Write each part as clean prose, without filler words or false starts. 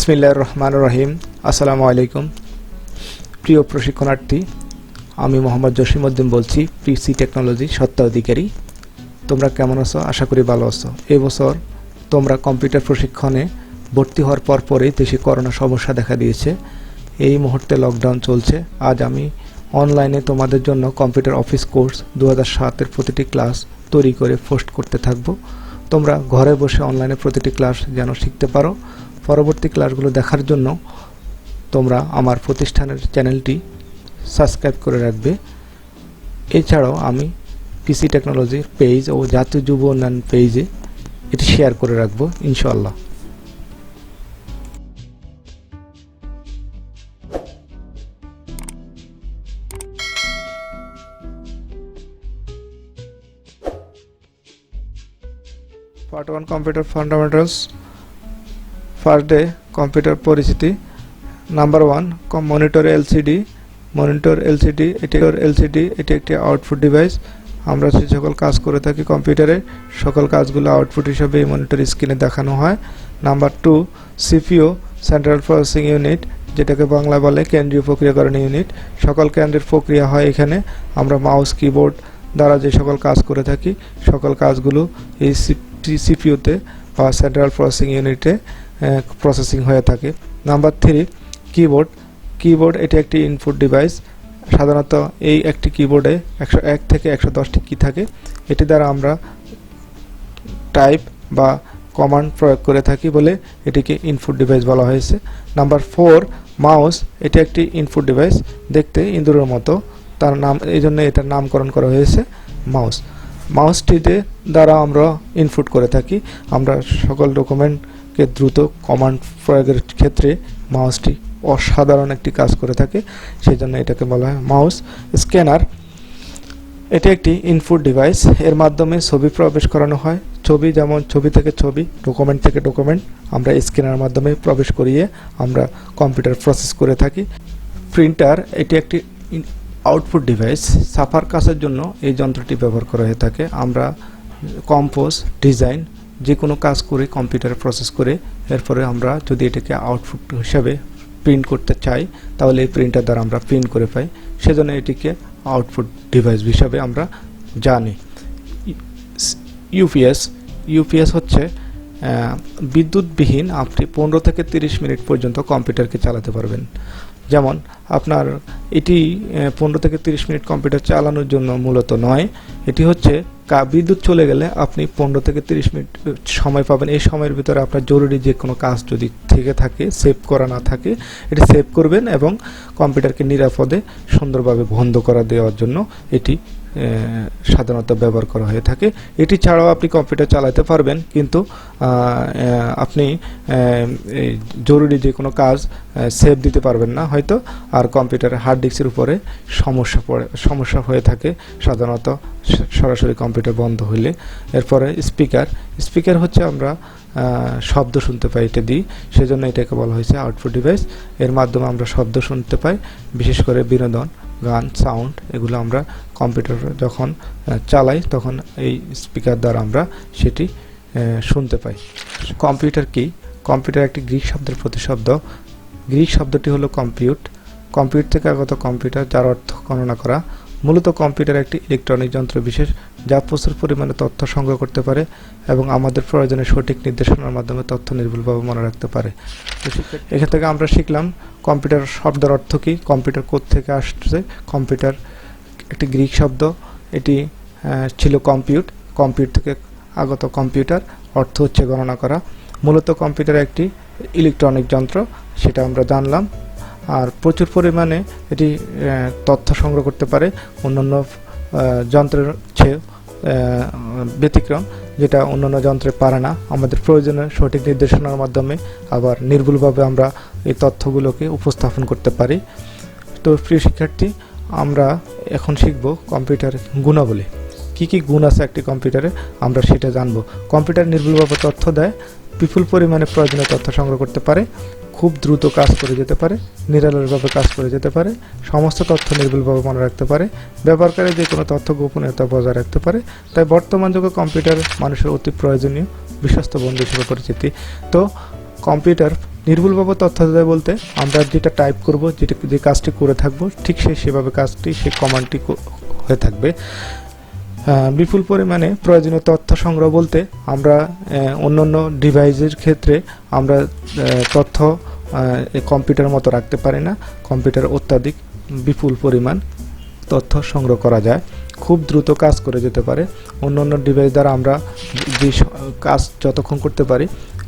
বিসমিল্লাহির রহমানির রহিম। আসসালামু আলাইকুম প্রিয় প্রশিক্ষণার্থী, আমি মোহাম্মদ জসিম উদ্দিন বলছি, পিসি টেকনোলজি স্বত্বাধিকারী। তোমরা কেমন আছো? আশা করি ভালো আছো। এই বছর তোমরা কম্পিউটার প্রশিক্ষণে ভর্তি হওয়ার পরেই দেশে করোনা সমস্যা দেখা দিয়েছে। এই মুহূর্তে লকডাউন চলছে। আজ আমি অনলাইনে তোমাদের জন্য কম্পিউটার অফিস কোর্স 2007-এর প্রতিটি ক্লাস তৈরি করে পোস্ট করতে থাকব। তোমরা ঘরে বসে অনলাইনে প্রতিটি ক্লাস যেন শিখতে পারো। পরবর্তী ক্লাসগুলো দেখার জন্য তোমরা আমার প্রতিষ্ঠানের চ্যানেলটি সাবস্ক্রাইব করে রাখবে। এছাড়াও আমি পিসি টেকনোলজির পেজ ও জাতীয় যুব উন্নয়ন পেজে এটি শেয়ার করে রাখবো ইনশাআল্লাহ। Part-1 Computer Fundamentals. First day computer পরিচিতি। Number 1 monitor LCD. Monitor LCD এটি একটি আউটপুট ডিভাইস। আমরা যে সকল কাজ করে থাকি কম্পিউটারে, সকল কাজগুলো আউটপুট হিসেবে এই মনিটর স্ক্রিনে দেখানো হয়। Number 2 CPU, central processing unit, যেটাকে বাংলা বলে কেন্দ্রীয় প্রক্রিয়াকরণ ইউনিট। সকল কেন্দ্রের প্রক্রিয়া হয় এখানে। আমরা মাউস কিবোর্ড দ্বারা যে সকল কাজ করে থাকি, সকল কাজগুলো এই সিপিইউতে বা সেন্ট্রাল প্রসেসিং ইউনিটে প্রসেসিং হয়ে থাকে। নাম্বার 3 কিবোর্ড এটি একটি ইনপুট ডিভাইস। সাধারণত এই একটি কিবোর্ডে 101 থেকে 110টি কি থাকে। এটি দ্বারা আমরা টাইপ বা কমান্ড প্রয়োগ করে থাকি বলে এটিকে ইনপুট ডিভাইস বলা হয়েছে। নাম্বার 4 মাউস, এটি একটি ইনপুট ডিভাইস, দেখতে ইঁদুরের মতো, তার নাম এই জন্য এটার নামকরণ করা হয়েছে মাউস। মাউসটিতে দ্বারা আমরা ইনপুট করে থাকি। আমরা সকল ডকুমেন্টকে দ্রুত কমান্ড প্রয়োগের ক্ষেত্রে মাউসটি অসাধারণ একটি কাজ করে থাকে, সেই জন্য এটাকে বলা হয় মাউস। স্ক্যানার, এটি একটি ইনপুট ডিভাইস। এর মাধ্যমে ছবি প্রবেশ করানো হয়। ছবি যেমন ছবি থেকে ছবি, ডকুমেন্ট থেকে ডকুমেন্ট আমরা স্ক্যানারের মাধ্যমে প্রবেশ করিয়ে আমরা কম্পিউটার প্রসেস করে থাকি। প্রিন্টার, এটি একটি আউটপুট ডিভাইস। ছাপার কাজের জন্য এই যন্ত্রটি ব্যবহার করা হয়ে থাকে। আমরা কম্পোজ, ডিজাইন যে কোনো কাজ করে কম্পিউটারে প্রসেস করে এরপরে আমরা যদি এটাকে আউটপুট হিসাবে প্রিন্ট করতে চাই, তাহলে এই প্রিন্টার দ্বারা আমরা প্রিন্ট করে পাই, সেজন্য এটিকে আউটপুট ডিভাইস হিসাবে আমরা জানি। ইউপিএস হচ্ছে বিদ্যুৎবিহীন আপনি 15 থেকে 30 মিনিট পর্যন্ত কম্পিউটারকে চালাতে পারবেন। যেমন আপনার এটি 15 থেকে 30 মিনিট কম্পিউটার চালানোর জন্য মূলত নয়, এটি হচ্ছে বিদ্যুৎ চলে গেলে আপনি 15 থেকে 30 মিনিট সময় পাবেন। এই সময়ের ভিতরে আপনার জরুরি যে কোনো কাজ যদি থেকে থাকে, সেভ করা না থাকে, এটি সেভ করবেন এবং কম্পিউটারকে নিরাপদে সুন্দরভাবে বন্ধ করা দেওয়ার জন্য এটি সাধারণত ব্যবহার করা হয়ে থাকে। এটি ছাড়াও আপনি কম্পিউটার চালাতে পারবেন, কিন্তু আপনি জরুরি যে কোনো কাজ সেভ দিতে পারবেন না হয়তো। আর কম্পিউটারের হার্ড ডিস্কের উপরে সমস্যা হয়ে থাকে সাধারণত সরাসরি কম্পিউটার বন্ধ হলে। এরপরে স্পিকার হচ্ছে আমরা শব্দ শুনতে পাই, এটা দিই, সেজন্য এটাকে বলা হয়েছে আউটপুট ডিভাইস। এর মাধ্যমে আমরা শব্দ শুনতে পাই, বিশেষ করে বিনোদন, গান, সাউন্ড, এগুলো আমরা কম্পিউটার যখন চালাই তখন এই স্পিকার দ্বারা আমরা সেটি শুনতে পাই। কম্পিউটার কি? কম্পিউটার একটি গ্রিক শব্দের প্রতিশব্দ। গ্রিক শব্দটি হলো কম্পিউট থেকে আগত কম্পিউটার, যার অর্থ গণনা করা। মূলত কম্পিউটার একটি ইলেকট্রনিক যন্ত্র বিশেষ যা প্রচুর পরিমাণে তথ্য সংগ্রহ করতে পারে এবং আমাদের প্রয়োজনে সঠিক নির্দেশনার মাধ্যমে তথ্য নির্ভুলভাবে মনে রাখতে পারে। এখান থেকে আমরা শিখলাম কম্পিউটার শব্দের অর্থ কী, কম্পিউটার কোথা থেকে আসছে। কম্পিউটার একটি গ্রিক শব্দ, এটি ছিল কম্পিউট থেকে আগত কম্পিউটার, অর্থ হচ্ছে গণনা করা। মূলত কম্পিউটার একটি ইলেকট্রনিক যন্ত্র, সেটা আমরা জানলাম। আর প্রচুর পরিমাণে এটি তথ্য সংগ্রহ করতে পারে, অন্যান্য যন্ত্রের চেয়ে ব্যতিক্রম, যেটা অন্যান্য যন্ত্রে পারে না। আমাদের প্রয়োজনে সঠিক নির্দেশনার মাধ্যমে আবার নির্ভুলভাবে আমরা এই তথ্যগুলোকে উপস্থাপন করতে পারি। তো প্রিয় শিক্ষার্থী, আমরা এখন শিখব কম্পিউটার গুণাবলী। কি কি গুণ আছে একটি কম্পিউটারে আমরা সেটা জানব। কম্পিউটার নির্ভুলভাবে তথ্য দেয়, বিপুল পরিমাণে প্রয়োজনীয় তথ্য সংগ্রহ করতে পারে, খুব দ্রুত কাজ করে যেতে পারে, নিরাপদভাবে কাজ করে যেতে পারে, সমস্ত তথ্য নির্ভুলভাবে মনে রাখতে পারে, ব্যবহারকারী যে কোনো তথ্য গোপনীয়তা বজায় রাখতে পারে। তাই বর্তমান যুগে কম্পিউটার মানুষের অতি প্রয়োজনীয় বিশ্বস্ত বন্ধু হিসেবে পরিচিতি। তো কম্পিউটার নির্ভুলভাবে তথ্য দেয় বলতে আমরা যেটা টাইপ করব, যে কাজটি করে থাকবো ঠিক সেভাবে কাজটি সেই কমান্ডটি হয়ে থাকবে। বিপুল পরিমাণে প্রয়োজনীয় তথ্য সংগ্রহ বলতে আমরা অন্যান্য ডিভাইসের ক্ষেত্রে আমরা তথ্য কম্পিউটার মতো রাখতে পারি না। কম্পিউটার অত্যাধিক বিপুল পরিমাণ তথ্য সংগ্রহ করা যায়, খুব দ্রুত কাজ করে যেতে পারে। অন্যান্য ডিভাইস দ্বারা আমরা যে কাজ যতক্ষণ করতে পারি,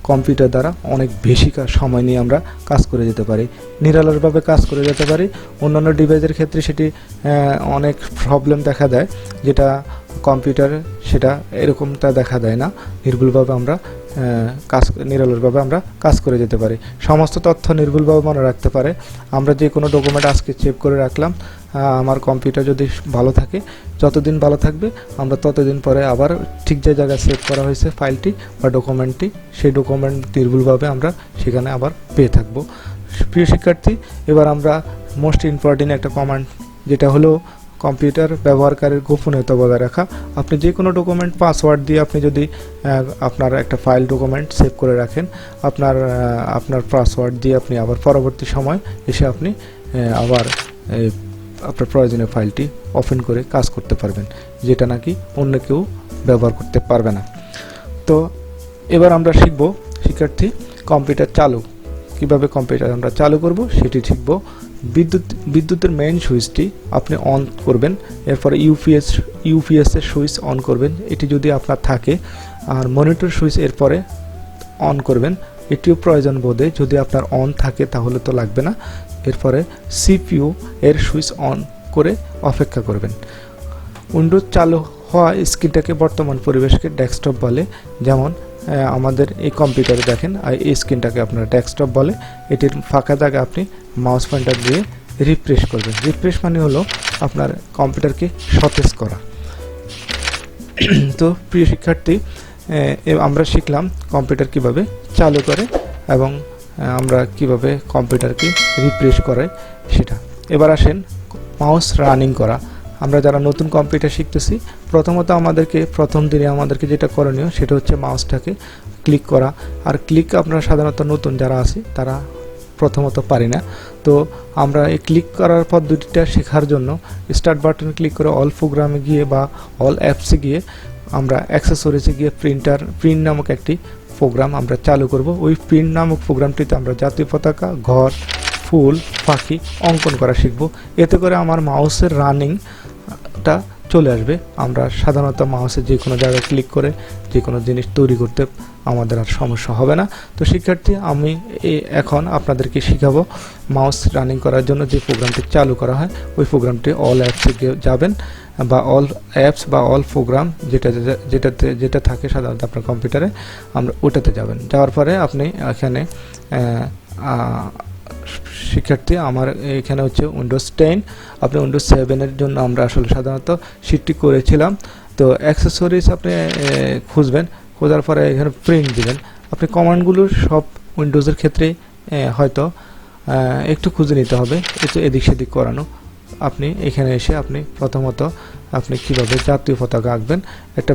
কম্পিউটার দ্বারা অনেক বেশি সময় নিয়ে আমরা কাজ করে যেতে পারি, নিরালসভাবে কাজ করে যেতে পারি। অন্যান্য ডিভাইসের ক্ষেত্রে সেটি অনেক প্রবলেম দেখা দেয়, যেটা কম্পিউটারে সেটা এরকমটা দেখা দেয় না। নির্ভুলভাবে আমরা নিরালসভাবে আমরা কাজ করে যেতে পারি, সমস্ত তথ্য নির্ভুলভাবে মনে রাখতে পারে। আমরা যে কোনো ডকুমেন্ট আজকে সেভ করে রাখলাম, আমার কম্পিউটার যদি ভালো থাকে, যতদিন ভালো থাকবে আমরা ততদিন পরে আবার ঠিক যে জায়গায় সেভ করা হয়েছে ফাইলটি বা ডকুমেন্টটি, সেই ডকুমেন্ট নির্ভুলভাবে আমরা সেখানে আবার পেয়ে থাকব। প্রিয় শিক্ষার্থী, এবার আমরা মোস্ট ইম্পর্টেন্ট একটা কমান্ড, যেটা হলো কম্পিউটার ব্যবহারকারীর গোপনীয়তা বজায় রাখা। আপনি যে কোনো ডকুমেন্ট পাসওয়ার্ড দিয়ে আপনি যদি আপনার একটা ফাইল ডকুমেন্ট সেভ করে রাখেন, আপনার পাসওয়ার্ড দিয়ে আপনি আবার পরবর্তী সময় এসে আপনি আবার আপনার প্রয়োজনীয় ফাইলটি ওপেন করে কাজ করতে পারবেন, যেটা নাকি অন্য কেউ ব্যবহার করতে পারবে না। তো এবার আমরা শিখব শিক্ষার্থী কম্পিউটার চালু কিভাবে কম্পিউটার আমরা চালু করব সেটি শিখব। বিদ্যুতের মেইন সুইচটি আপনি অন করবেন, এরপরে ইউপিএস এর সুইচ অন করবেন, এটি যদি আপনার থাকে। আর মনিটর সুইচ এরপরে অন করবেন, এটিও প্রয়োজন বোধে, যদি আপনার অন থাকে তাহলে তো লাগবে না। এরপরে সিপিইউ এর সুইচ অন করে অপেক্ষা করবেন। উইন্ডোজ চালু হওয়া স্ক্রিনটাকে বর্তমান পরিবেশকে ডেস্কটপ বলে। যেমন আমাদের এই কম্পিউটারে দেখেন, এই স্ক্রিনটাকে আপনার ডেস্কটপ বলে। এটির ফাঁকা জায়গা আপনি মাউস পয়েন্টার দিয়ে রিফ্রেশ করবেন। রিফ্রেশ মানে হলো আপনার কম্পিউটারকে সতেজ করা। তো প্রিয় শিক্ষার্থী, আমরা শিখলাম কম্পিউটার কিভাবে চালু করে এবং আমরা কিভাবে কম্পিউটারকে রিফ্রেশ করে সেটা। এবার আসেন মাউস রানিং করা। আমরা যারা নতুন কম্পিউটার শিখতেছি, প্রথমত প্রথম দিনে আমাদেরকে যেটা করণীয় সেটা হচ্ছে মাউসটাকে ক্লিক করা। আর ক্লিক আপনারা সাধারণত নতুন যারা আছে তারা প্রথমত পারি না। তো আমরা এই ক্লিক করার পদ্ধতিটা শেখার জন্য স্টার্ট বাটন ক্লিক করে অল প্রোগ্রামে গিয়ে বা অল অ্যাপসে গিয়ে আমরা অ্যাক্সেসরিজে গিয়ে প্রিন্ট নামক একটি প্রোগ্রাম আমরা চালু করব। ওই প্রিন্ট নামক প্রোগ্রামটিতে আমরা জাতীয় পতাকা, ঘর, ফুল, পাখি অঙ্কন করা শিখব। এতে করে আমার মাউসের রানিংটা চলে আসবে। আমরা সাধারণত মাউসে যে কোনো জায়গায় ক্লিক করে যে কোনো জিনিস তৈরি করতে আমাদের আর সমস্যা হবে না। তো শিক্ষার্থী, আমি এখন আপনাদেরকে শিখাবো মাউস রানিং করার জন্য যে প্রোগ্রামটি চালু করা হয়, ওই প্রোগ্রামটি অল অ্যাপসে যাবেন বা অল অ্যাপস বা অল প্রোগ্রাম যেটা থাকে সাধারণত আপনার কম্পিউটারে, আমরা ওটাতে যাবেন। যাওয়ার পরে আপনি এখানে শিক্ষার্থী আমার এখানে হচ্ছে উইন্ডোজ 10, আপনি উইন্ডোজ 7-এর জন্য আমরা আসলে সাধারণত শিটটি করেছিলাম। তো অ্যাক্সেসরিজ আপনি খুঁজবেন, খোঁজার পরে এখানে প্রিন্ট দিবেন। আপনি কমান্ডগুলো সব উইন্ডোজের ক্ষেত্রে হয়তো একটু খুঁজে নিতে হবে, একটু এদিক সেদিক করানো। আপনি এখানে এসে আপনি প্রথমত আপনি কিভাবে জাতীয় পতাকা আঁকবেন, একটা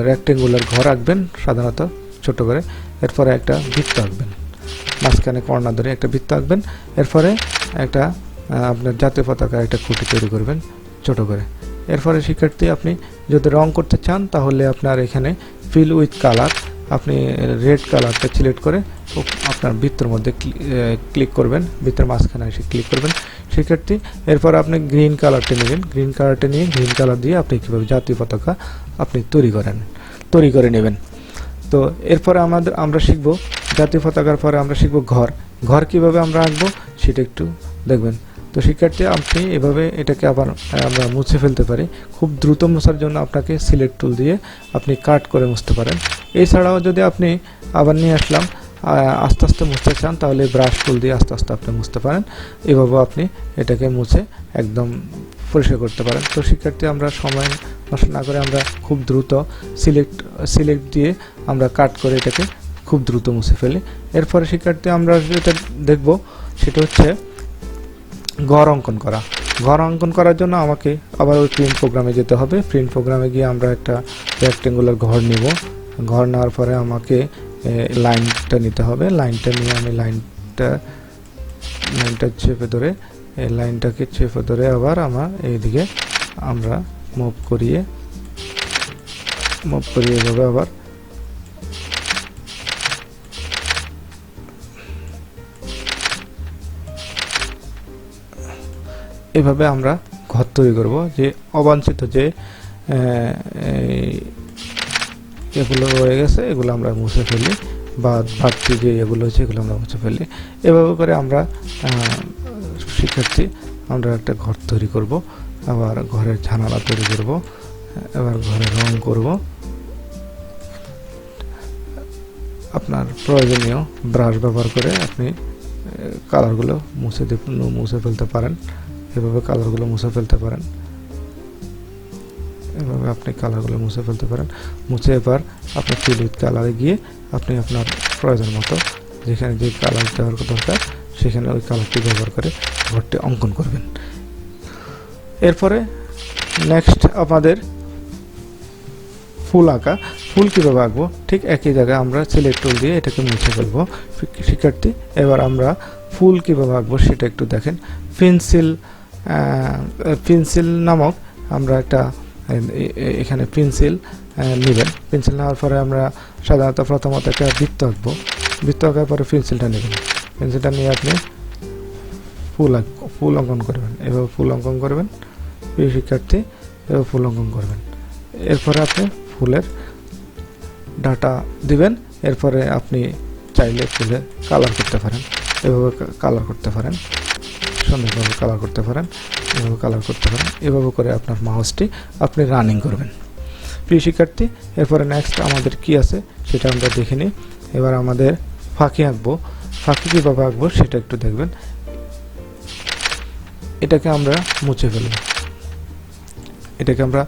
রেক্টেঙ্গুলার ঘর আঁকবেন সাধারণত ছোট করে, এরপরে একটা বৃত্ত আঁকবেন, মাঝখানে কর্নার ধরে একটা বৃত্ত আঁকবেন। এরপরে একটা আপনার জাতীয় পতাকা একটা খুঁটি তৈরি করবেন ছোট করে। এরপরে শিক্ষার্থী, আপনি যদি রং করতে চান তাহলে আপনার এখানে ফিল উইথ কালার, আপনি রেড কালারটা সিলেক্ট করে আপনার বৃত্তের মধ্যে ক্লিক করবেন, বৃত্তের মাঝখানে এসে ক্লিক করবেন শিক্ষার্থী। এরপর আপনি গ্রিন কালারটা নেবেন, গ্রিন কালারটা নিয়ে গ্রিন কালার দিয়ে আপনি কীভাবে জাতীয় পতাকা আপনি তৈরি করে নেবেন। তো এরপরে আমরা শিখব জাতীয় পতাকার পরে আমরা শিখব ঘর কিভাবে আমরা আঁকবো সেটা একটু দেখবেন। তো শিক্ষার্থী, আপনি এভাবে এটাকে আবার আমরা মুছে ফেলতে পারি। খুব দ্রুত মোছার জন্য আপনাকে সিলেক্ট টুল দিয়ে আপনি কাট করে মুছতে পারেন। এছাড়াও যদি আপনি আবার নিয়ে আসলাম আস্তে আস্তে মুছতে চান তাহলে ব্রাশ টুল দিয়ে আস্তে আস্তে আপনি মুছতে পারেন। এভাবে আপনি এটাকে মুছে একদম পরিষ্কার করতে পারেন। তো শিক্ষার্থী, আমরা সময় নষ্ট না করে আমরা খুব দ্রুত সিলেক্ট দিয়ে আমরা কাট করে এটাকে খুব দ্রুত মুছে ফেলি। এরপরে শিক্ষার্থী, আমরা যেটা দেখব সেটা হচ্ছে ঘর অঙ্কন করা। ঘর অঙ্কন করার জন্য আমাকে আবার ওই প্রিন্ট প্রোগ্রামে যেতে হবে। প্রিন্ট প্রোগ্রামে গিয়ে আমরা একটা রেক্টেঙ্গুলার ঘর নিব। ঘর নেওয়ার পরে আমাকে লাইনটা নিতে হবে। লাইনটা নিয়ে আমি লাইনটা চেপে ধরে এই লাইনটাকে চেপে ধরে আবার আমার এইদিকে আমরা মুভ করিয়ে এভাবে আবার এভাবে আমরা ঘর তৈরি করব। যে অবাঞ্ছিত যে এগুলো রয়ে গেছে এগুলো আমরা মুছে ফেলি, বা বাড়তি যে এগুলো হচ্ছে এগুলো আমরা মুছে ফেলি। এভাবে করে আমরা শিক্ষার্থী আমরা একটা ঘর তৈরি করব। আবার ঘরের জানালা তৈরি করব, এবার ঘরে রং করব। আপনার প্রয়োজনীয় ব্রাশ ব্যবহার করে আপনি কালারগুলো মুছে ফেলতে পারেন। এভাবে কালারগুলো মুছে ফেলতে পারেন। এভাবে আপনি কালারগুলো মুছে ফেলতে পারেন। মুছে এবার আপনার ফিল উইথ কালারে গিয়ে আপনি আপনার প্রয়োজন মতো যেখানে যে কালার দেওয়ার দরকার সেখানে ওই কালারটি ব্যবহার করে ঘরটি অঙ্কন করবেন। এরপরে নেক্সট আমাদের ফুল আঁকা। ফুল কীভাবে আঁকবো ঠিক একই জায়গায় আমরা সিলেক্ট টুল দিয়ে এটাকে মুছে ফেলবো। শিক্ষার্থী এবার আমরা ফুল কীভাবে আঁকবো সেটা একটু দেখেন। পেন্সিল নামক আমরা একটা এখানে পেন্সিল নেবেন। পেন্সিল নেওয়ার পরে আমরা সাধারণত প্রথমত একটা বৃত্ত আঁকবো। বৃত্ত আঁকার পরে পেন্সিলটা নেবেন। পেন্সিলটা নিয়ে আপনি ফুল অঙ্কন করবেন। এভাবে ফুল অঙ্কন করবেন। প্রিয় শিক্ষার্থী এভাবে ফুল অঙ্কন করবেন। এরপরে আপনি ফুলের ডাটা দিবেন। এরপরে আপনি চাইলে ফুলে কালার করতে পারেন। এভাবে কালার করতে পারেন, সুন্দরভাবে কালার করতে পারেন, এভাবে কালার করতে পারেন। এভাবে করে আপনার মাউসটি আপনি রানিং করবেন। প্রিয় শিক্ষার্থী এরপরে নেক্সট আমাদের কি আছে সেটা আমরা দেখে নিই। এবার আমাদের ফাঁকি আঁকবো। ফাঁকি কীভাবে আঁকবো সেটা একটু দেখবেন। এটাকে আমরা মুছে ফেলব। এটাকে আমরা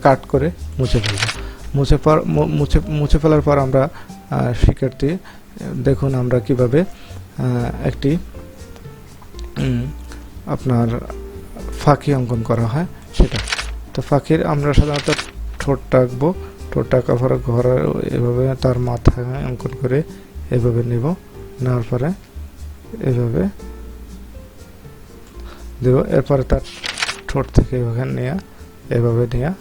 কাট করে মুছে ফেলব। মুছে ফেলার পর আমরা শিক্ষার্থী দেখুন আমরা কিভাবে একটি আপনার ফাঁকি অঙ্কন করা হয় সেটা। তো ফাঁকির আমরা সাধারণত ঠোঁটটা আঁকবো। ঠোঁটটা আঁকার পরে ঘরে এভাবে তার মাথায় অঙ্কন করে এভাবে নেব। নেওয়ার পরে এভাবে দেব। এরপরে তার ঠোঁট থেকে এভাবে নেওয়া, এভাবে নেওয়া,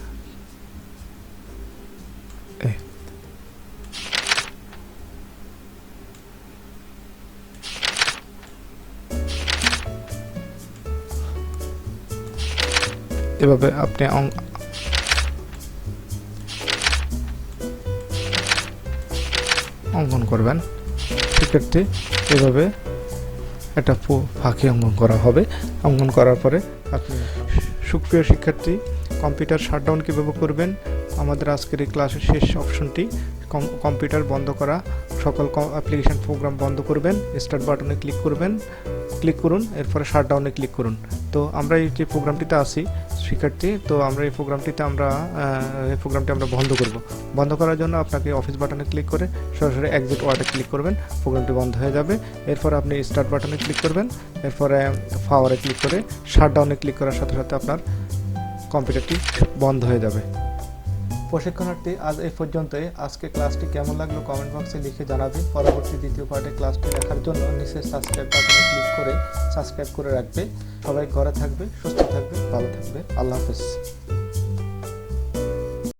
এভাবে আপনি অঙ্কন করবেন। শিক্ষার্থী এভাবে একটা ফাঁকি অঙ্কন করা হবে। অঙ্কন করার পরে আপনি সুপ্রিয় শিক্ষার্থী কম্পিউটার শাটডাউন কীভাবে করবেন আমাদের আজকের এই ক্লাসের শেষ অপশনটি কম্পিউটার বন্ধ করা। সকল অ্যাপ্লিকেশন প্রোগ্রাম বন্ধ করবেন। স্টার্ট বাটনে ক্লিক করুন। এরপরে শাটডাউনে ক্লিক করুন। তো আমরা এই যে প্রোগ্রামটিতে আছি শিক্ষার্থী, তো আমরা এই প্রোগ্রামটি আমরা বন্ধ করব। বন্ধ করার জন্য আপনাকে অফিস বাটনে ক্লিক করে সরাসরি এক্সিট ওয়ার্ডে ক্লিক করবেন। প্রোগ্রামটি বন্ধ হয়ে যাবে। এরপরে আপনি স্টার্ট বাটনে ক্লিক করবেন। এরপরে পাওয়ারে ক্লিক করে শাটডাউনে ক্লিক করার সাথে সাথে আপনার কম্পিউটারটি বন্ধ হয়ে যাবে। প্রশিক্ষণার্থী আজ এই পর্যন্তই। আজকে ক্লাসটি কেমন লাগলো কমেন্ট বক্সে লিখে জানাবেন। পরবর্তী দ্বিতীয় পার্টে ক্লাসটি দেখার জন্য নিচে সাবস্ক্রাইব বাটনে ক্লিক করে সাবস্ক্রাইব করে রাখবে। সবাই ঘরে থাকবে, সুস্থ থাকবে, ভালো থাকবে। আল্লাহ হাফেজ।